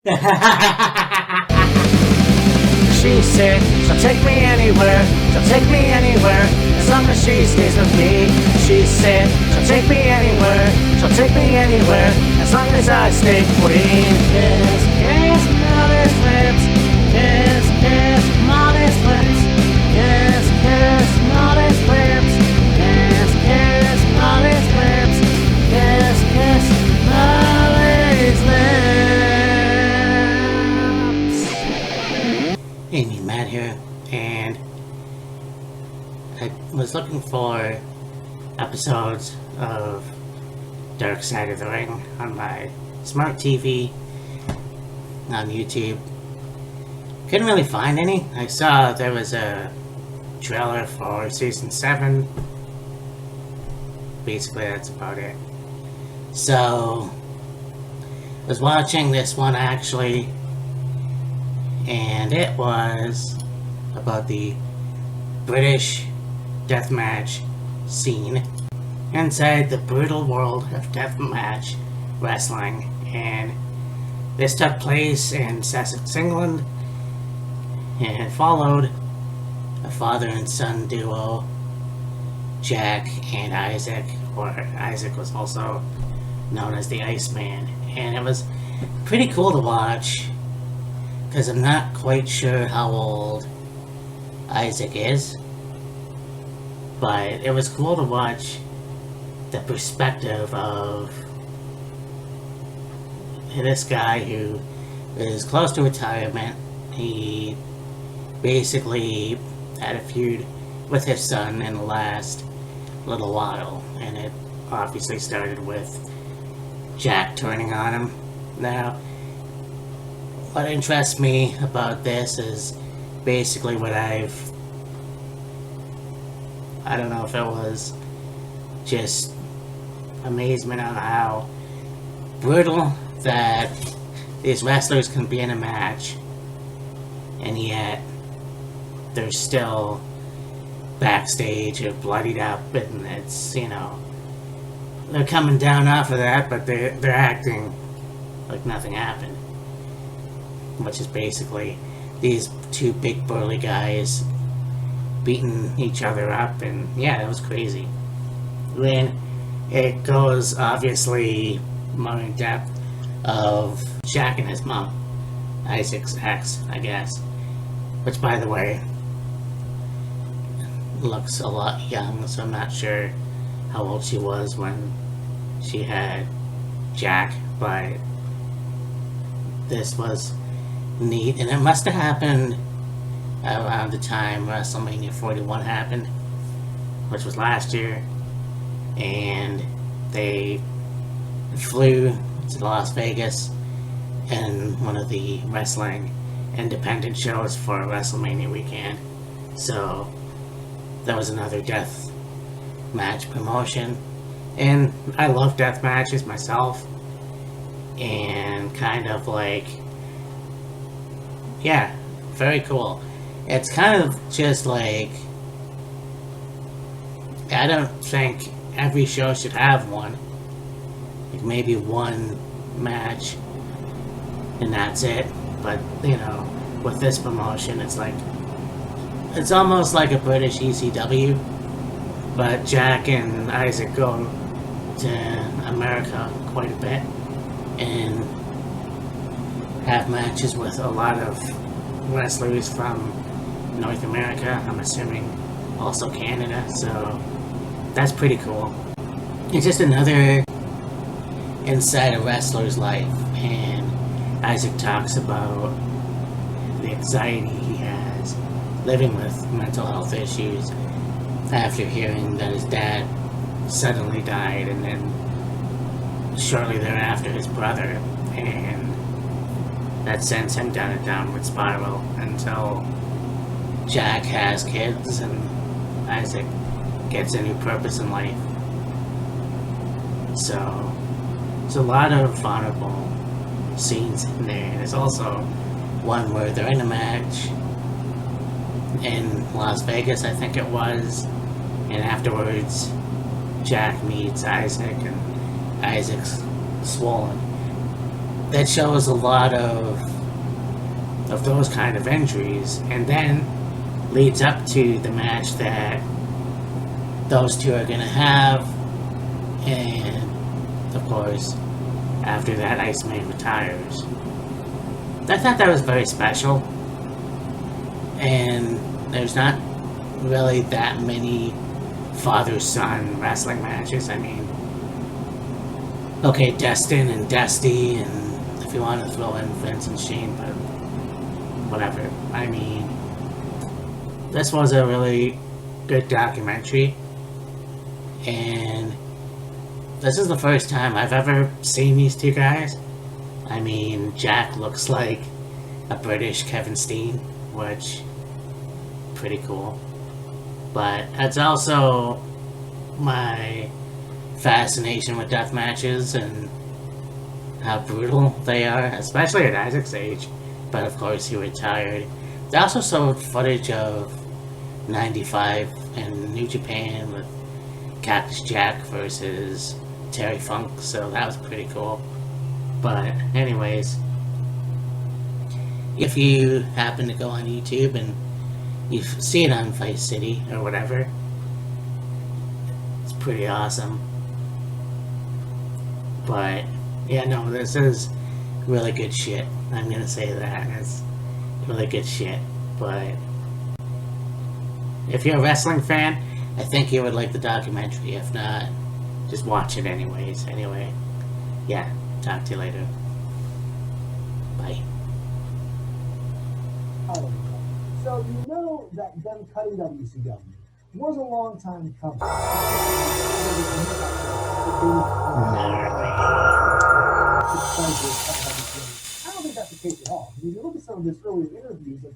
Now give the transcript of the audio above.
She said, she'll take me anywhere, she'll take me anywhere, as long as she stays with me. She said, she'll take me anywhere, she'll take me anywhere, as long as I stay queen. Kiss, kiss, mother's lips, kiss, kiss, mother's lips, kiss, kiss, mother's lips, kiss, kiss, mother's lips, kiss, kiss, mother's lips. Amy, Matt here, and I was looking for episodes of Dark Side of the Ring on my smart TV on YouTube. Couldn't really find any. I saw there was a trailer for season 7. Basically, that's about it. So, I was watching this one actually, and it was about the British deathmatch scene inside the brutal world of deathmatch wrestling. And this took place in Sussex, England, and it followed a father and son duo, Jack and Isaac, or Isaac was also known as the Iceman. And it was pretty cool to watch, because I'm not quite sure how old Isaac is, but it was cool to watch the perspective of this guy who is close to retirement. He basically had a feud with his son in the last little while, and it obviously started with Jack turning on him. Now, what interests me about this is basically what I don't know if it was just amazement on how brutal that these wrestlers can be in a match, and yet they're still backstage or bloodied up, and it's, you know, they're coming down off of that, but they're acting like nothing happened. Which is basically these two big burly guys beating each other up, and yeah, it was crazy. Then it goes obviously more in depth of Jack and his mom, Isaac's ex, I guess, which, by the way, looks a lot young, so I'm not sure how old she was when she had Jack, but this was neat, and it must have happened around the time WrestleMania 41 happened, which was last year, and they flew to Las Vegas in one of the wrestling independent shows for WrestleMania weekend. So that was another death match promotion, and I love death matches myself, and kind of like, yeah, very cool. It's kind of just like, I don't think every show should have one. Like maybe one match and that's it. But, you know, with this promotion, it's like, it's almost like a British ECW. But Jack and Isaac go to America quite a bit and have matches with a lot of wrestlers from North America, I'm assuming also Canada, so that's pretty cool. It's just another inside a wrestler's life, and Isaac talks about the anxiety he has living with mental health issues after hearing that his dad suddenly died, and then shortly thereafter his brother, and that sends him down a downward spiral until Jack has kids and Isaac gets a new purpose in life. So there's a lot of vulnerable scenes in there. There's also one where they're in a match in Las Vegas, I think it was, and afterwards Jack meets Isaac, and Isaac's swollen, that shows a lot of those kind of injuries, and then leads up to the match that those two are gonna have, and of course, after that, Iceman retires. I thought that was very special, and there's not really that many father-son wrestling matches. I mean, okay, Destin and Dusty, and if you want to throw in Vince and Shane, but whatever. I mean, this was a really good documentary, and this is the first time I've ever seen these two guys. I mean, Jack looks like a British Kevin Steen, which pretty cool. But it's also my fascination with death matches and how brutal they are, especially at Isaac's age. But of course, he retired. They also showed footage of '95 in New Japan with Cactus Jack versus Terry Funk, so that was pretty cool. But anyways, if you happen to go on YouTube and you see it on Vice City or whatever, it's pretty awesome. But yeah, no, this is really good shit. I'm gonna say that. It's really good shit. But if you're a wrestling fan, I think you would like the documentary. If not, just watch it anyways. Anyway, yeah, talk to you later. Bye. So you know that them cutting WCW was a long time coming. Not I don't think that's the case at all. If you look at some of his earlier interviews, like